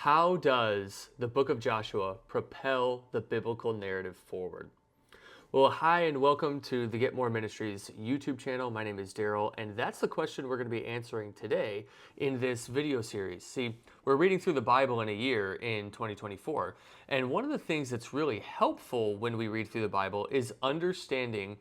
How does the book of Joshua propel the biblical narrative forward? Well, hi, and welcome to the Get More Ministries YouTube channel. My name is Daryl, and that's the question we're going to be answering today in this video series. See, we're reading through the Bible in a year in 2024, and one of the things that's really helpful when we read through the Bible is understanding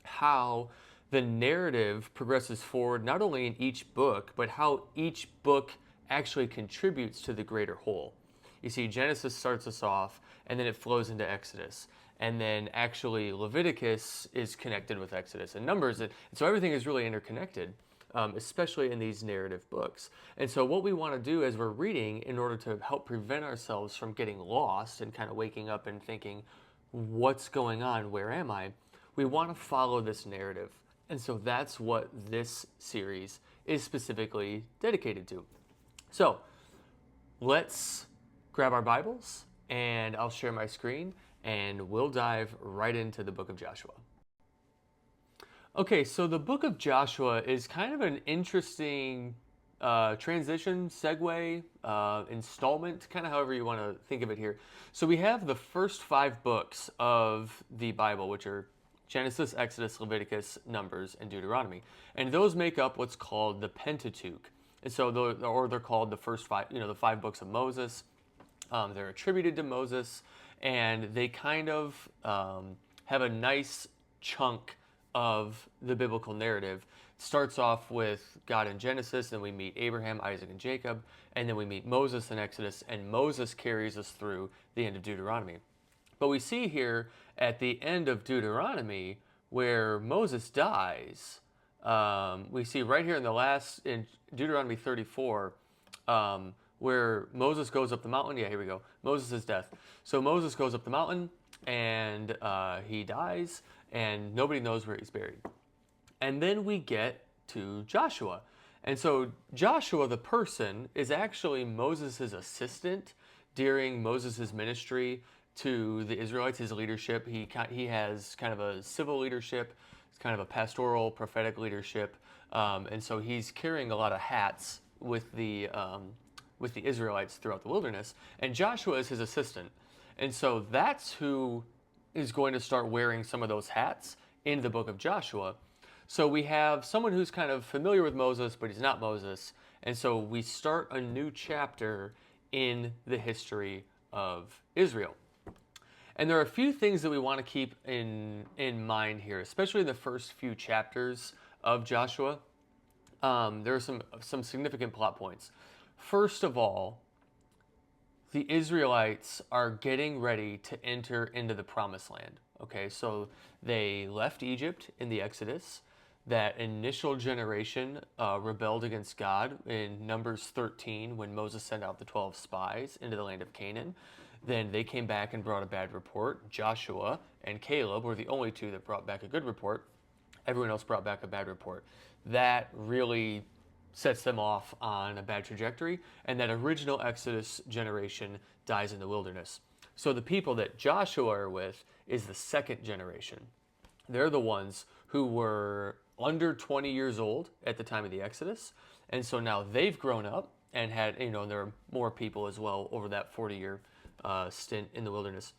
how the narrative progresses forward, not only in each book, but how each book actually contributes to the greater whole. You see, Genesis starts us off, and then it flows into Exodus. And then actually Leviticus is connected with Exodus and Numbers. And so everything is really interconnected, especially in these narrative books. And so what we want to do as we're reading, in order to help prevent ourselves from getting lost and kind of waking up and thinking, what's going on? Where am I? We want to follow this narrative. And so that's what this series is specifically dedicated to. So let's grab our Bibles, and I'll share my screen, and we'll dive right into the book of Joshua. Okay, so the book of Joshua is kind of an interesting transition, segue, installment, kind of however you want to think of it here. So we have the first 5 books of the Bible, which are Genesis, Exodus, Leviticus, Numbers, and Deuteronomy. And those make up what's called the Pentateuch. And so, they're called the first 5, the 5 books of Moses. They're attributed to Moses, and they kind of have a nice chunk of the biblical narrative. Starts off with God in Genesis, then we meet Abraham, Isaac, and Jacob, and then we meet Moses in Exodus, and Moses carries us through the end of Deuteronomy. But we see here at the end of Deuteronomy where Moses dies. We see right here in Deuteronomy 34, where Moses goes up the mountain. Yeah, here we go. Moses' death. So Moses goes up the mountain, and he dies, and nobody knows where he's buried. And then we get to Joshua. And so Joshua, the person, is actually Moses' assistant during Moses' ministry to the Israelites, his leadership. He has kind of a civil leadership, it's kind of a pastoral, prophetic leadership. And so he's carrying a lot of hats with the Israelites throughout the wilderness, and Joshua is his assistant. And so that's who is going to start wearing some of those hats in the book of Joshua. So we have someone who's kind of familiar with Moses, but he's not Moses. And so we start a new chapter in the history of Israel. And there are a few things that we want to keep in mind here, especially in the first few chapters of Joshua. There are some significant plot points. First of all, the Israelites are getting ready to enter into the promised land. Okay, so they left Egypt in the Exodus. That initial generation rebelled against God in Numbers 13 when Moses sent out the 12 spies into the land of Canaan. Then they came back and brought a bad report. Joshua and Caleb were the only 2 that brought back a good report. Everyone else brought back a bad report. That really sets them off on a bad trajectory, and that original Exodus generation dies in the wilderness. So the people that Joshua are with is the second generation. They're the ones who were under 20 years old at the time of the Exodus, and so now they've grown up and had, there are more people as well over that 40-year stint in the wilderness.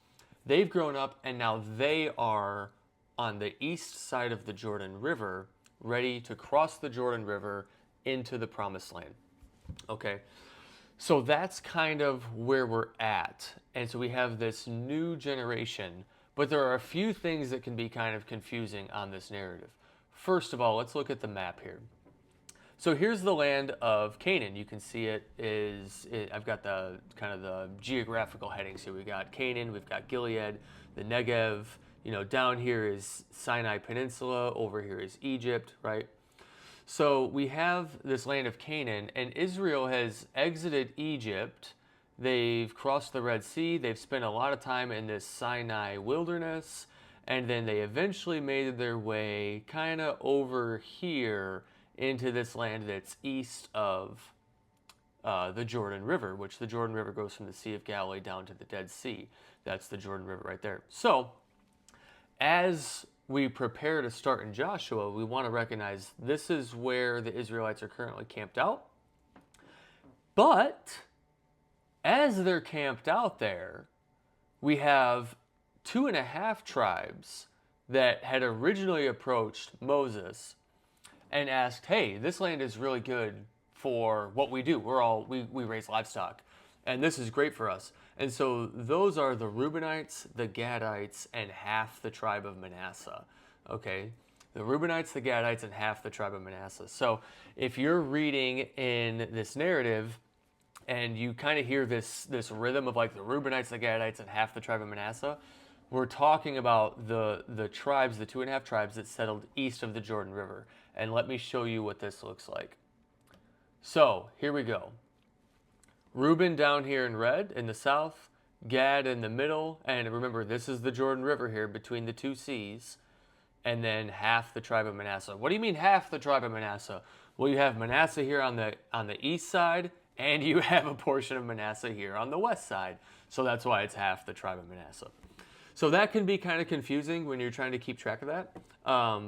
They've grown up, and now they are on the east side of the Jordan River, ready to cross the Jordan River into the promised land. Okay, so that's kind of where we're at. And so we have this new generation, but there are a few things that can be kind of confusing on this narrative. First of all, let's look at the map here. So here's the land of Canaan. You can see I've got the kind of the geographical headings here. We've got Canaan, we've got Gilead, the Negev, down here is Sinai Peninsula, over here is Egypt, right? So we have this land of Canaan, and Israel has exited Egypt. They've crossed the Red Sea. They've spent a lot of time in this Sinai wilderness, and then they eventually made their way kind of over here into this land that's east of the Jordan River, which the Jordan River goes from the Sea of Galilee down to the Dead Sea. That's the Jordan River right there. So as we prepare to start in Joshua, we want to recognize this is where the Israelites are currently camped out. But As they're camped out there, we have 2.5 tribes that had originally approached Moses and asked, "Hey, this land is really good for what we do. We raise livestock, and this is great for us." And so those are the Reubenites, the Gadites, and half the tribe of Manasseh. Okay, the Reubenites, the Gadites, and half the tribe of Manasseh. So if you're reading in this narrative and you kind of hear this rhythm of like the Reubenites, the Gadites, and half the tribe of Manasseh, we're talking about the tribes, the 2.5 tribes that settled east of the Jordan River. And let me show you what this looks like. So here we go. Reuben down here in red in the south, Gad in the middle, and remember this is the Jordan River here between the two seas, and then half the tribe of Manasseh. What do you mean half the tribe of Manasseh? Well, you have Manasseh here on the east side, and you have a portion of Manasseh here on the west side. So that's why it's half the tribe of Manasseh. So that can be kind of confusing when you're trying to keep track of that,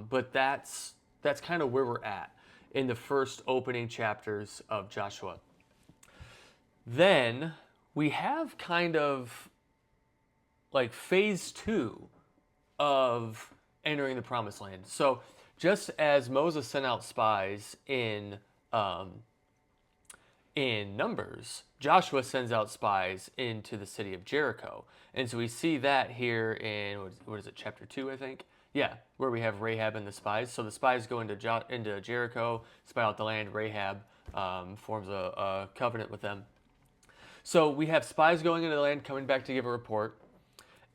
but that's kind of where we're at in the first opening chapters of Joshua. Then we have kind of like phase 2 of entering the promised land. So just as Moses sent out spies in Numbers, Joshua sends out spies into the city of Jericho. And so we see that here in, what is it, chapter 2, I think? Yeah, where we have Rahab and the spies. So the spies go into Jericho, spy out the land. Rahab forms a covenant with them. So we have spies going into the land, coming back to give a report.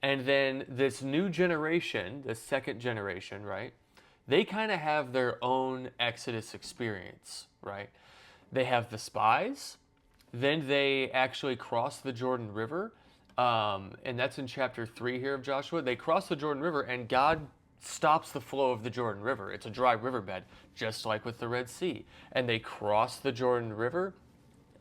And then this new generation, the second generation, right? They kind of have their own Exodus experience, right? They have the spies. Then they actually cross the Jordan River. And that's in chapter 3 here of Joshua. They cross the Jordan River, and God stops the flow of the Jordan River. It's a dry riverbed, just like with the Red Sea. And they cross the Jordan River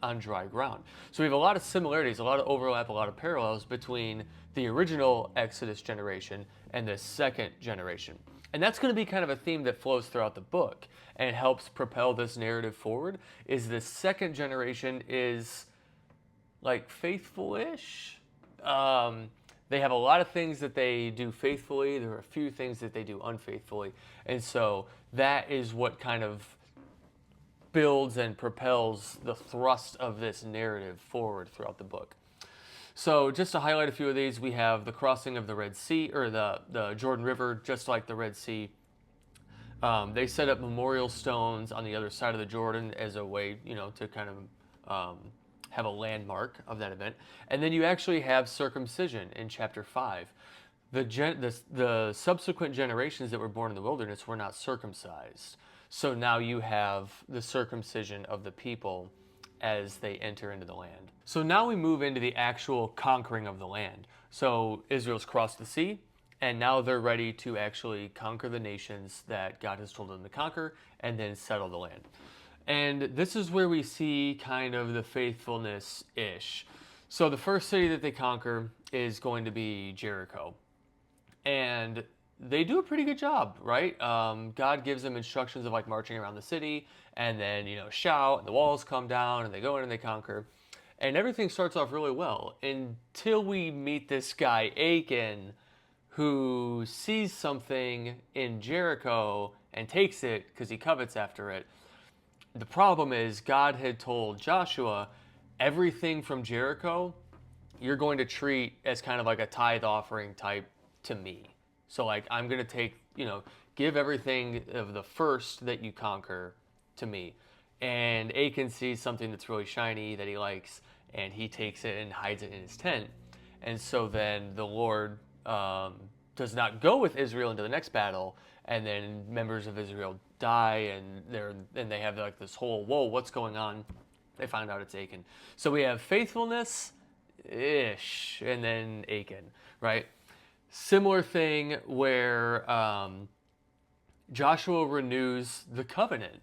on dry ground. So we have a lot of similarities, a lot of overlap, a lot of parallels between the original Exodus generation and the second generation. And that's going to be kind of a theme that flows throughout the book and helps propel this narrative forward. Is the second generation is like faithful-ish. They have a lot of things that they do faithfully. There are a few things that they do unfaithfully. And so that is what kind of builds and propels the thrust of this narrative forward throughout the book. So just to highlight a few of these, we have the crossing of the Red Sea, or the Jordan River, just like the Red Sea. They set up memorial stones on the other side of the Jordan as a way, to kind of have a landmark of that event. And then you actually have circumcision in chapter 5. The subsequent generations that were born in the wilderness were not circumcised. So now you have the circumcision of the people as they enter into the land. So now we move into the actual conquering of the land. So Israel's crossed the sea, and now they're ready to actually conquer the nations that God has told them to conquer and then settle the land. And this is where we see kind of the faithfulness-ish. So the first city that they conquer is going to be Jericho. And they do a pretty good job, right? God gives them instructions of like marching around the city and then, shout, and the walls come down and they go in and they conquer. And everything starts off really well until we meet this guy, Achan, who sees something in Jericho and takes it because he covets after it. The problem is God had told Joshua, everything from Jericho, you're going to treat as kind of like a tithe offering type to me. So like, I'm going to take, give everything of the first that you conquer to me. And Achan sees something that's really shiny that he likes, and he takes it and hides it in his tent. And so then the Lord does not go with Israel into the next battle, and then members of Israel die, and they have like this whole, whoa, what's going on? They find out it's Achan. So we have faithfulness-ish, and then Achan, right? Similar thing where Joshua renews the covenant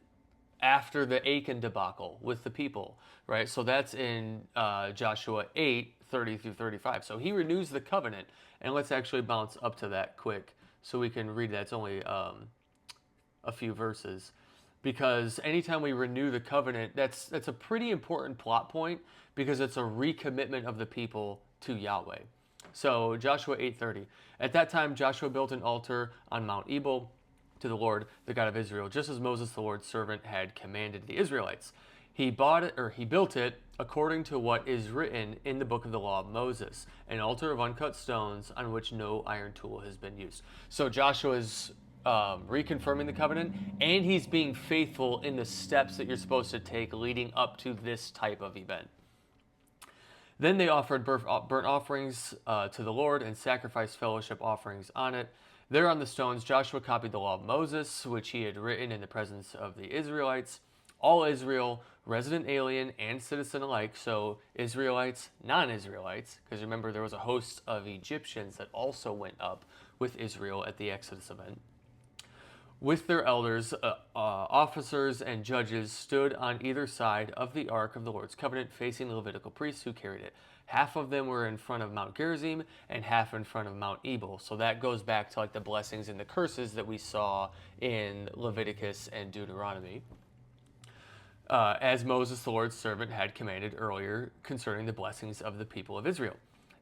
after the Achan debacle with the people, right? So that's in Joshua 8:30 through 35. So he renews the covenant, and let's actually bounce up to that quick so we can read that. It's only a few verses. because anytime we renew the covenant, that's a pretty important plot point because it's a recommitment of the people to Yahweh. So Joshua 8:30. At that time Joshua built an altar on Mount Ebal to the Lord, the God of Israel, just as Moses the Lord's servant had commanded the Israelites. He built it according to what is written in the book of the law of Moses, an altar of uncut stones on which no iron tool has been used. So Joshua is reconfirming the covenant, and he's being faithful in the steps that you're supposed to take leading up to this type of event. Then they offered burnt offerings to the Lord and sacrificed fellowship offerings on it. There on the stones, Joshua copied the law of Moses, which he had written in the presence of the Israelites. All Israel, resident alien and citizen alike, so Israelites, non-Israelites, because remember there was a host of Egyptians that also went up with Israel at the Exodus event, with their elders, officers, and judges stood on either side of the ark of the Lord's covenant, facing the Levitical priests who carried it. Half of them were in front of Mount Gerizim and half in front of Mount Ebal. So that goes back to like the blessings and the curses that we saw in Leviticus and Deuteronomy. As Moses, the Lord's servant, had commanded earlier concerning the blessings of the people of Israel.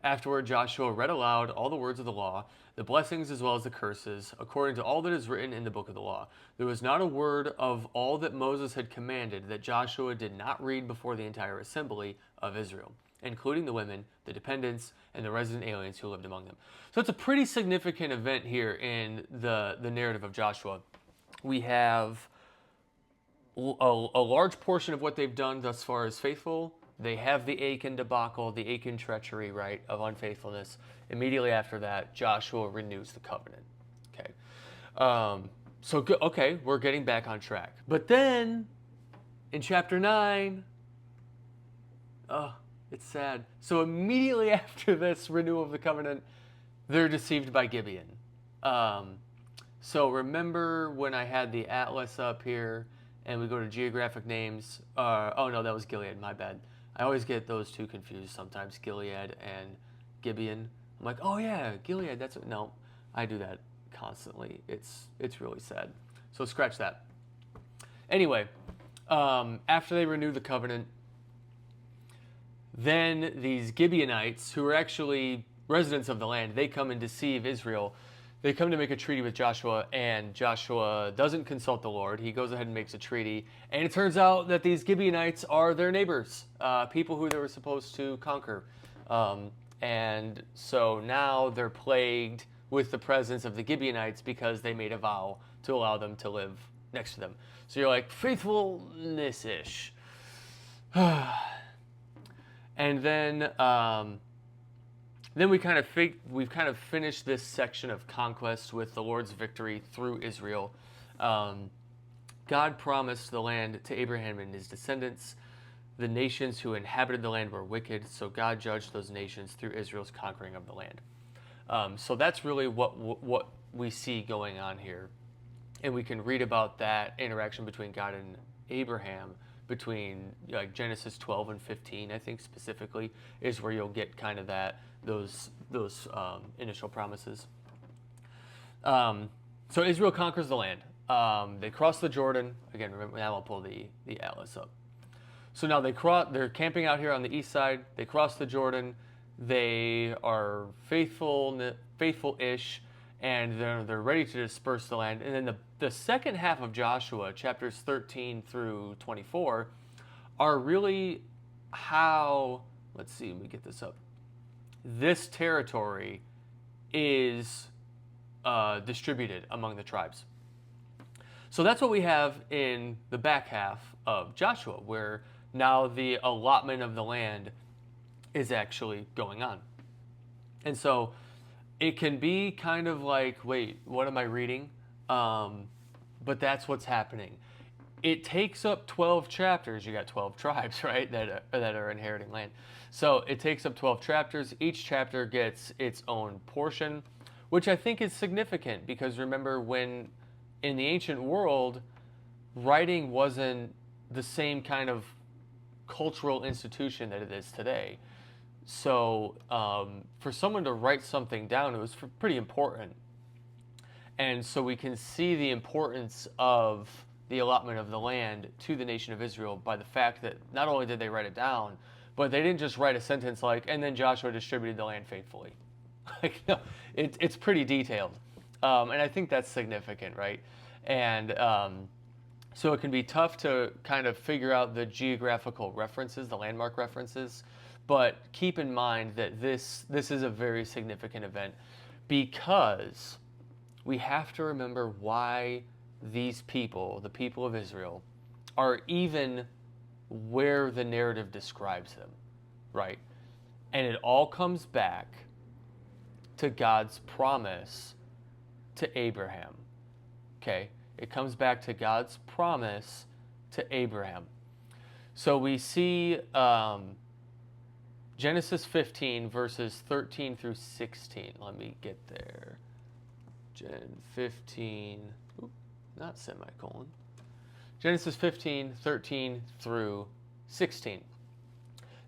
Afterward, Joshua read aloud all the words of the law, the blessings as well as the curses, according to all that is written in the book of the law. There was not a word of all that Moses had commanded that Joshua did not read before the entire assembly of Israel, including the women, the dependents, and the resident aliens who lived among them. So it's a pretty significant event here in the narrative of Joshua. We have a large portion of what they've done thus far is faithful. They have the Achan debacle, the Achan treachery, right, of unfaithfulness. Immediately after that, Joshua renews the covenant. Okay, okay, we're getting back on track. But then, in chapter 9, it's sad. So immediately after this renewal of the covenant, they're deceived by Gibeon. So remember when I had the atlas up here, and we go to geographic names. Oh no, that was Gilead, my bad. I always get those two confused sometimes, Gilead and Gibeon. I'm like, oh yeah, Gilead, that's what, no, I do that constantly. It's really sad. So scratch that. Anyway, after they renew the covenant, then these Gibeonites, who are actually residents of the land, they come and deceive Israel. They come to make a treaty with Joshua, and Joshua doesn't consult the Lord. He goes ahead and makes a treaty, and it turns out that these Gibeonites are their neighbors, people who they were supposed to conquer. And so now they're plagued with the presence of the Gibeonites because they made a vow to allow them to live next to them. So you're like, faithfulness-ish. And then we've kind of finished this section of conquest with the Lord's victory through Israel. God promised the land to Abraham and his descendants. The nations who inhabited the land were wicked, so God judged those nations through Israel's conquering of the land. So that's really what we see going on here. And we can read about that interaction between God and Abraham between Genesis 12 and 15, I think specifically, is where you'll get kind of those initial promises. So Israel conquers the land. They cross the Jordan. Again, remember, now I'll pull the atlas up. So now they're camping out here on the east side. They cross the Jordan. They are faithful-ish, and they're ready to disperse the land. And then the second half of Joshua, chapters 13 through 24, are really how, let's see, let me get this up. This territory is distributed among the tribes. So that's what we have in the back half of Joshua, where now the allotment of the land is actually going on. And so it can be kind of like, wait, what am I reading? But that's what's happening. It takes up 12 chapters. You got 12 tribes, right, that are inheriting land. So it takes up 12 chapters. Each chapter gets its own portion, which I think is significant because remember when in the ancient world, writing wasn't the same kind of cultural institution that it is today. So for someone to write something down, it was pretty important. And so we can see the importance of the allotment of the land to the nation of Israel by the fact that not only did they write it down, but they didn't just write a sentence like, and then Joshua distributed the land faithfully. Like, no, it's pretty detailed. And I think that's significant, right? And so it can be tough to kind of figure out the geographical references, the landmark references, but keep in mind that this is a very significant event because we have to remember why these people, the people of Israel, are even where the narrative describes them, right? And it all comes back to God's promise to Abraham. Okay? It comes back to God's promise to Abraham. So we see Genesis 15, verses 13 through 16. Let me get there. Gen 15, not semicolon. Genesis 15, 13 through 16.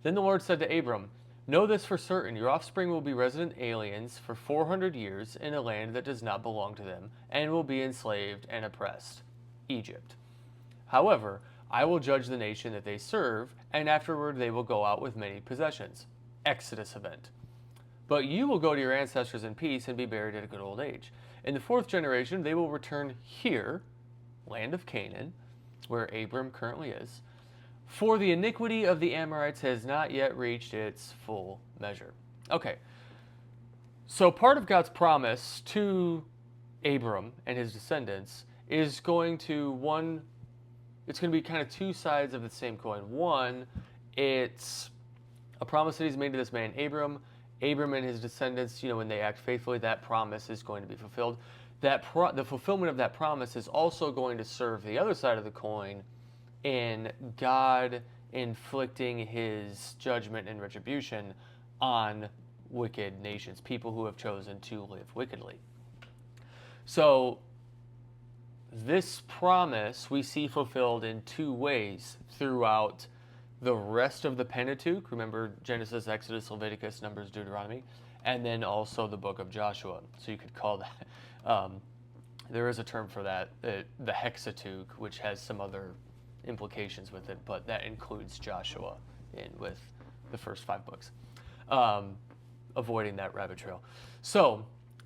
Then the Lord said to Abram, "Know this for certain, your offspring will be resident aliens for 400 years in a land that does not belong to them, and will be enslaved and oppressed, Egypt. However, I will judge the nation that they serve, and afterward they will go out with many possessions." Exodus event. "But you will go to your ancestors in peace and be buried at a good old age. In the 4th generation they will return here, land of Canaan, where Abram currently is, for the iniquity of the Amorites has not yet reached its full measure." Okay, so part of God's promise to Abram and his descendants is going to it's going to be kind of two sides of the same coin. One, it's a promise that he's made to this man Abram and his descendants, when they act faithfully, that promise is going to be fulfilled. The fulfillment of that promise is also going to serve the other side of the coin in God inflicting his judgment and retribution on wicked nations, people who have chosen to live wickedly. So this promise we see fulfilled in two ways throughout the rest of the Pentateuch. Remember Genesis, Exodus, Leviticus, Numbers, Deuteronomy, and then also the book of Joshua. So you could call that, there is a term for that, the Hexateuch, which has some other implications with it, but that includes Joshua with the first 5 books, avoiding that rabbit trail. So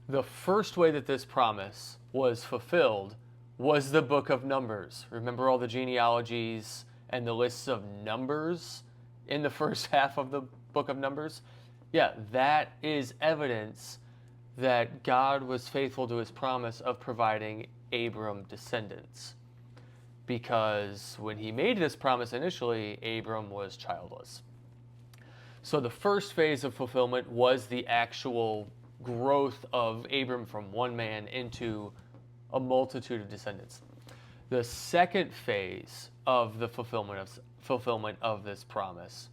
the first way that this promise was fulfilled was the book of Numbers. Remember all the genealogies and the lists of numbers in the first half of the book of Numbers? Yeah, that is evidence that God was faithful to his promise of providing Abram descendants. Because when he made this promise initially, Abram was childless. So the first phase of fulfillment was the actual growth of Abram from one man into a multitude of descendants. The second phase of the fulfillment of this promise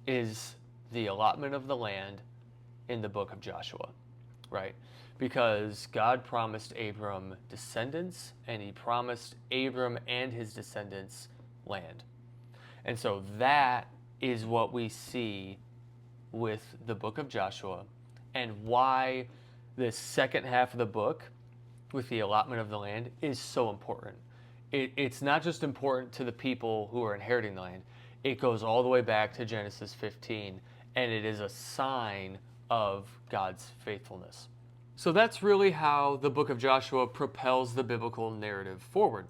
is the allotment of the land in the book of Joshua, right? Because God promised Abram descendants, and he promised Abram and his descendants land. And so that is what we see with the book of Joshua, and why this second half of the book with the allotment of the land is so important. It's not just important to the people who are inheriting the land. It goes all the way back to Genesis 15, and it is a sign of God's faithfulness. So that's really how the book of Joshua propels the biblical narrative forward.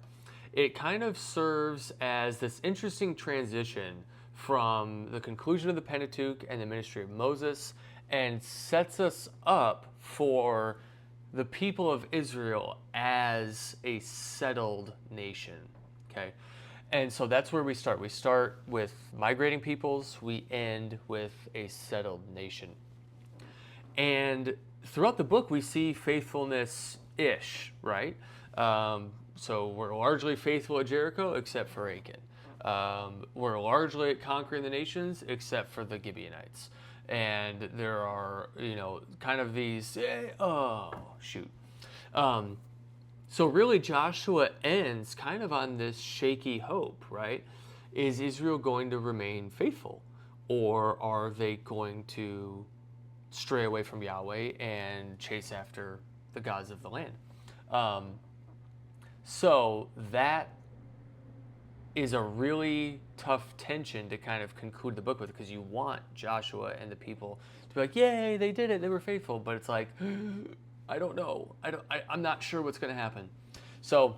It kind of serves as this interesting transition from the conclusion of the Pentateuch and the ministry of Moses, and sets us up for the people of Israel as a settled nation, okay? And so that's where we start. We start with migrating peoples, we end with a settled nation. And throughout the book, we see faithfulness-ish, right? So we're largely faithful at Jericho, except for Achan. We're largely at conquering the nations, except for the Gibeonites. And there are, kind of these, so really Joshua ends kind of on this shaky hope, right? Is Israel going to remain faithful? Or are they going to stray away from Yahweh and chase after the gods of the land? So that is a really tough tension to kind of conclude the book with, because you want Joshua and the people to be like, yay, they did it, they were faithful. But it's like, I don't know. I'm not sure what's going to happen. So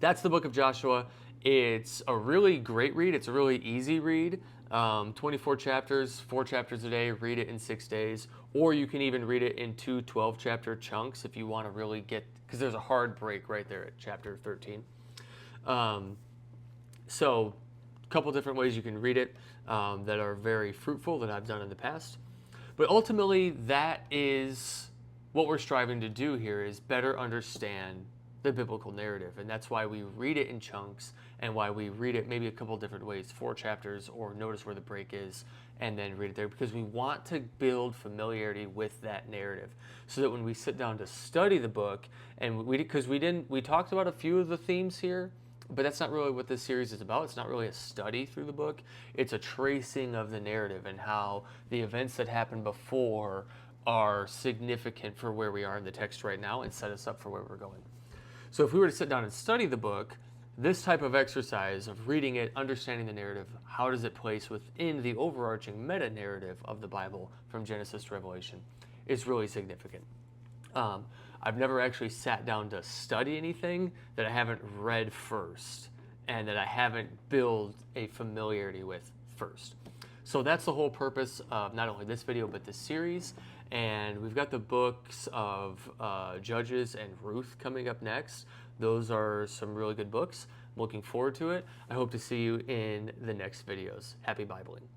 that's the book of Joshua. It's a really great read. It's a really easy read. 24 chapters, 4 chapters a day. Read it in 6 days. Or you can even read it in 2 12-chapter chunks if you want to really get, because there's a hard break right there at chapter 13. So a couple different ways you can read it that are very fruitful that I've done in the past. But ultimately, that is what we're striving to do here, is better understand the biblical narrative. And that's why we read it in chunks, and why we read it maybe a couple different ways, 4 chapters, or notice where the break is, and then read it there, because we want to build familiarity with that narrative, so that when we sit down to study the book, and we talked about a few of the themes here, but that's not really what this series is about. It's not really a study through the book. It's a tracing of the narrative and how the events that happened before are significant for where we are in the text right now and set us up for where we're going. So if we were to sit down and study the book, this type of exercise of reading it, understanding the narrative, how does it place within the overarching meta-narrative of the Bible from Genesis to Revelation, is really significant. I've never actually sat down to study anything that I haven't read first and that I haven't built a familiarity with first. So that's the whole purpose of not only this video, but this series. And we've got the books of Judges and Ruth coming up next. Those are some really good books. I'm looking forward to it. I hope to see you in the next videos. Happy Bibling.